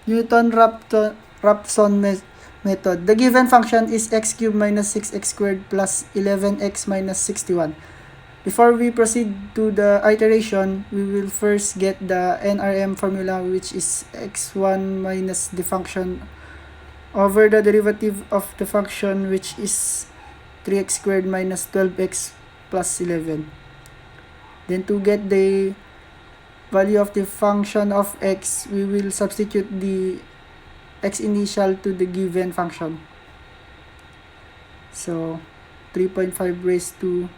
Raphson method. The given function is x cubed minus 6x squared plus 11x minus 61. Before we proceed to the iteration, we will first get the NRM formula, which is x1 minus the function over the derivative of the function, which is 3x squared minus 12x plus 11. Then to get the value of the function of x, we will substitute the x initial to the given function. So 3.5 raised to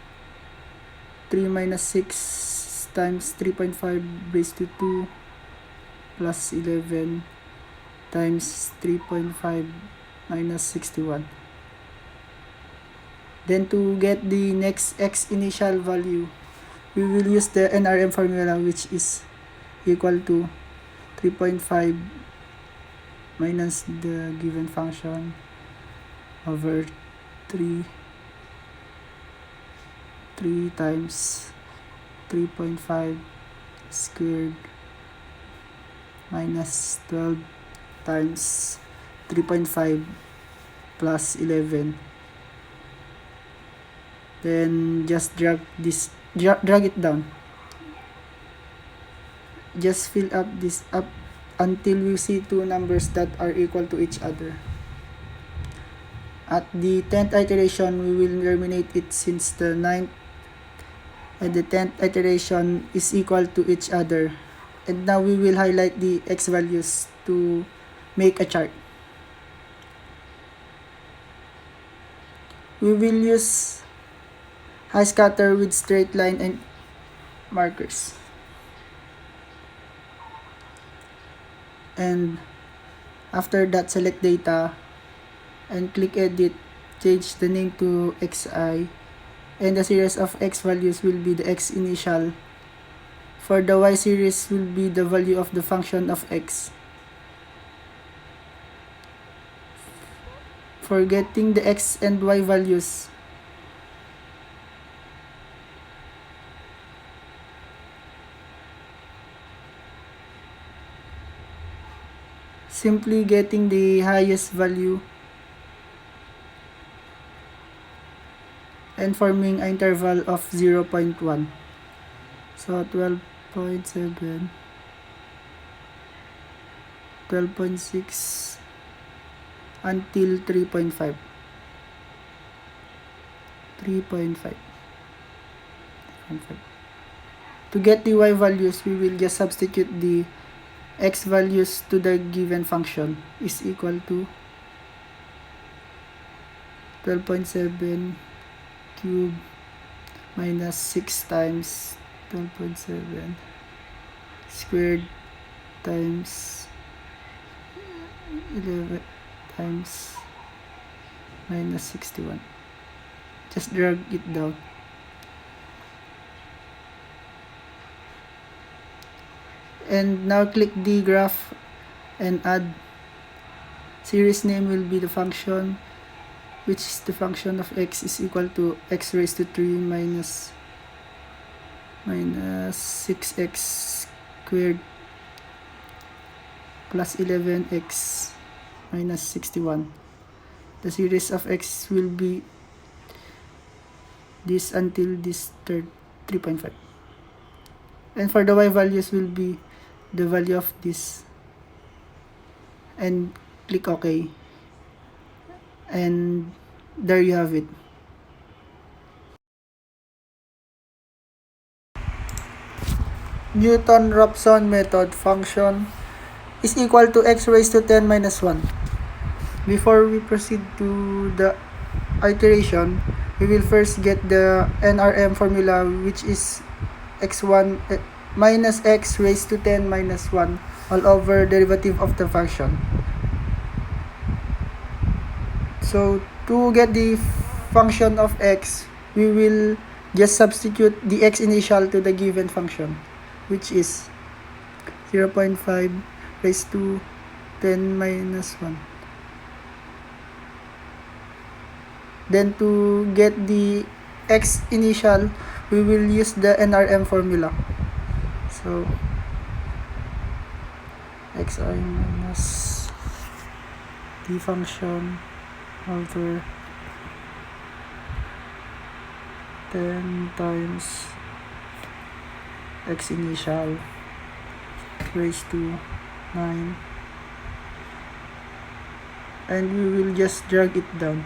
3 minus 6 times 3.5 raised to 2 plus 11 times 3.5 minus 61. Then to get the next x initial value, we will use the NRM formula, which is equal to 3.5 minus the given function over 3 times 3.5 squared minus 12 times 3.5 plus 11. Then just drag it down. Just fill up this up until we see two numbers that are equal to each other. At the 10th iteration, we will terminate it since the 9th and the 10th iteration is equal to each other. And now we will highlight the x values to make a chart. We will use high scatter with straight line and markers. And after that, select data and click edit, change the name to xi, and the series of x values will be the x initial. For the y series will be the value of the function of x. For getting the x and y values, simply getting the highest value and forming an interval of 0.1. So 12.7, 12.6 until 3.5. 3.5. To get the y values, we will just substitute the x values to the given function is equal to 12.7 cube minus 6 times 12.7 squared times 11 times minus 61. Just drag it down. And now click the graph and add. Series name will be the function, which is the function of x is equal to x raised to 3 minus 6x squared plus 11x minus 61. The series of x will be this until this 3.5. And for the y values will be the value of this, and click OK, and there you have it. Newton-Raphson method function is equal to x raised to 10 minus 1. Before we proceed to the iteration, we will first get the NRM formula, which is x1 minus x raised to 10 minus 1 all over derivative of the function. So to get the function of x, we will just substitute the x initial to the given function, which is 0.5 raised to 10 minus 1. Then to get the x initial, we will use the NRM formula. So xi minus the function over 10 times x initial raised to 9, and we will just drag it down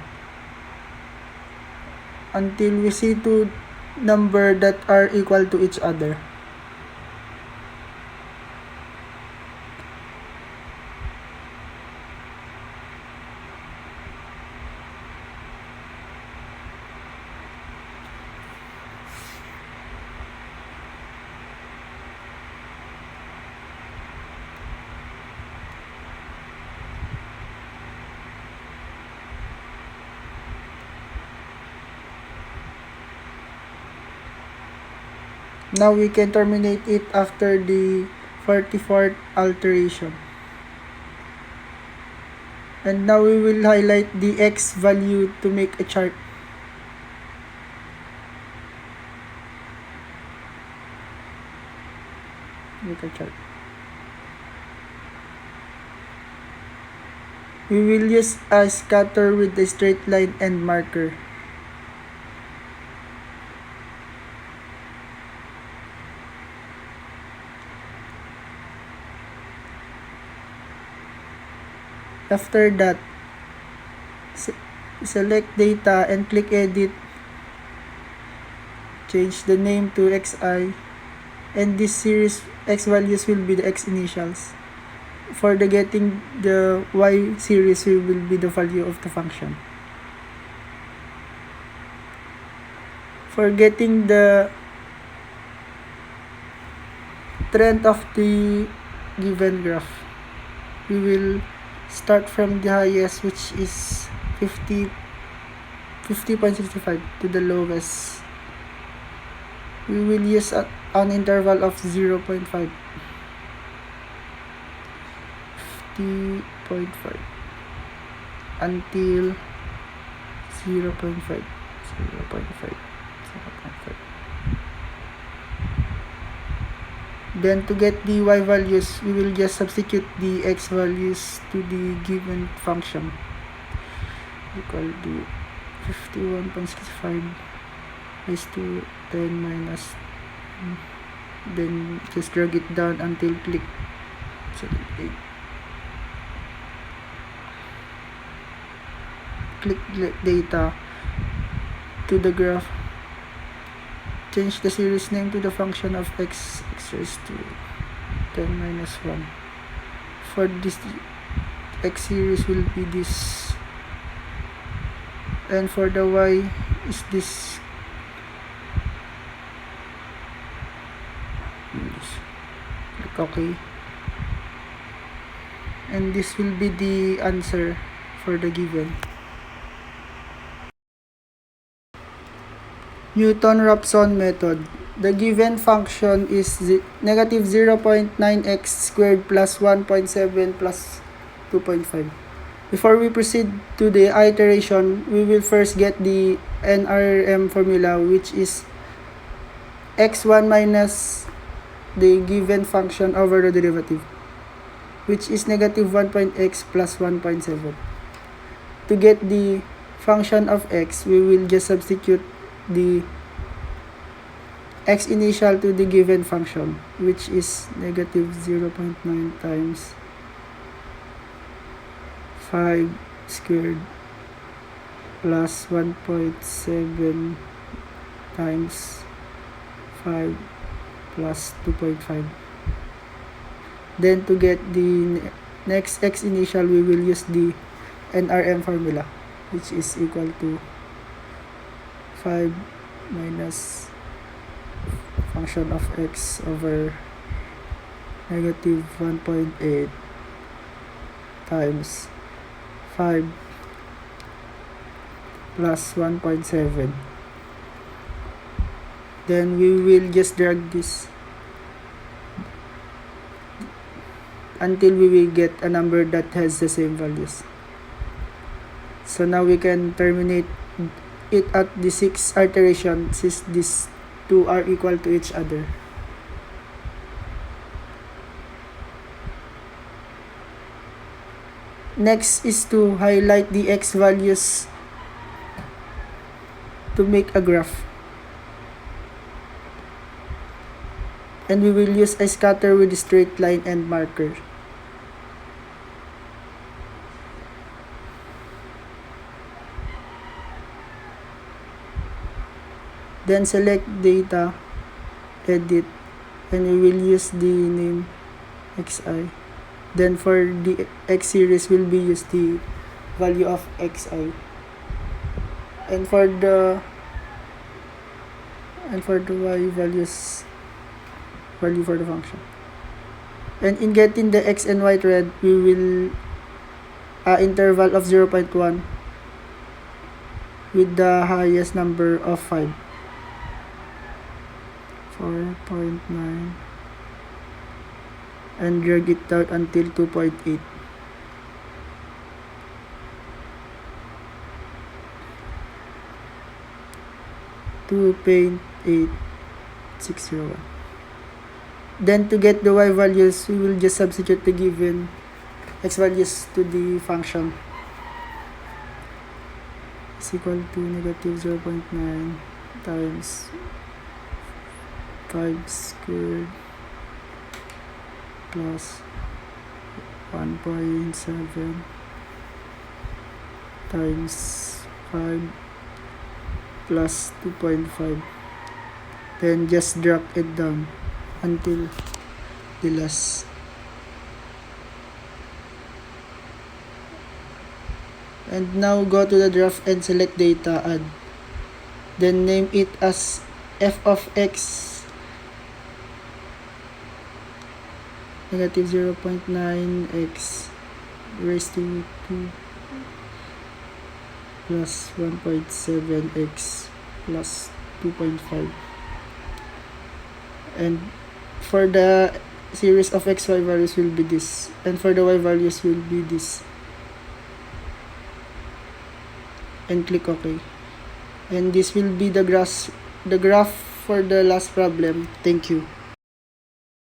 until we see two number that are equal to each other. Now we can terminate it after the 44th alteration. And now we will highlight the x value to make a chart. Make a chart. We will use a scatter with the straight line and marker. After that, select data and click edit. Change the name to xi, and this series x values will be the x initials. For the getting the y series will be the value of the function. For getting the trend of the given graph, we will start from the highest, which is 50.65 to the lowest. We will use an interval of 0.5, 50.5 until 0.5. Then to get the y values, we will just substitute the x values to the given function, equal to 51.65 raised to 10 minus, then just drag it down until click data to the graph. Change the series name to the function of x raised to 10 minus 1. For this, x series will be this, and for the y is this. Click OK, and this will be the answer for the given. Newton-Raphson method. The given function is negative 0.9x squared plus 1.7 plus 2.5. Before we proceed to the iteration, we will first get the NRM formula, which is x1 minus the given function over the derivative, which is negative 1.x plus 1.7. To get the function of x, we will just substitute the x initial to the given function, which is negative 0.9 times 5 squared plus 1.7 times 5 plus 2.5. Then to get the next x initial, we will use the NRM formula, which is equal to 5 minus function of x over negative 1.8 times 5 plus 1.7. Then we will just drag this until we will get a number that has the same values. So now we can terminate it at the 6th iteration, since these two are equal to each other. Next is to highlight the x values to make a graph. And we will use a scatter with a straight line and marker. Then select data, edit, and we will use the name xi. Then for the x series, will be use the value of xi. And for the y values, value for the function. And in getting the x and y thread, we will interval of 0.1 with the highest number of 5. 4.9 and drag it out until 2.8. 2.8601. Then to get the y values, we will just substitute the given x values to the function. Is equal to negative 0.9 times 5 squared plus 1.7 times 5 plus 2.5. Then just drag it down until the last. And now go to the graph and select data, add. Then name it as f of x negative 0.9x raised to 2 plus 1.7x plus 2.5. And for the series of xy values will be this, and for the y values will be this. And click OK. And this will be the graph for the last problem. Thank you.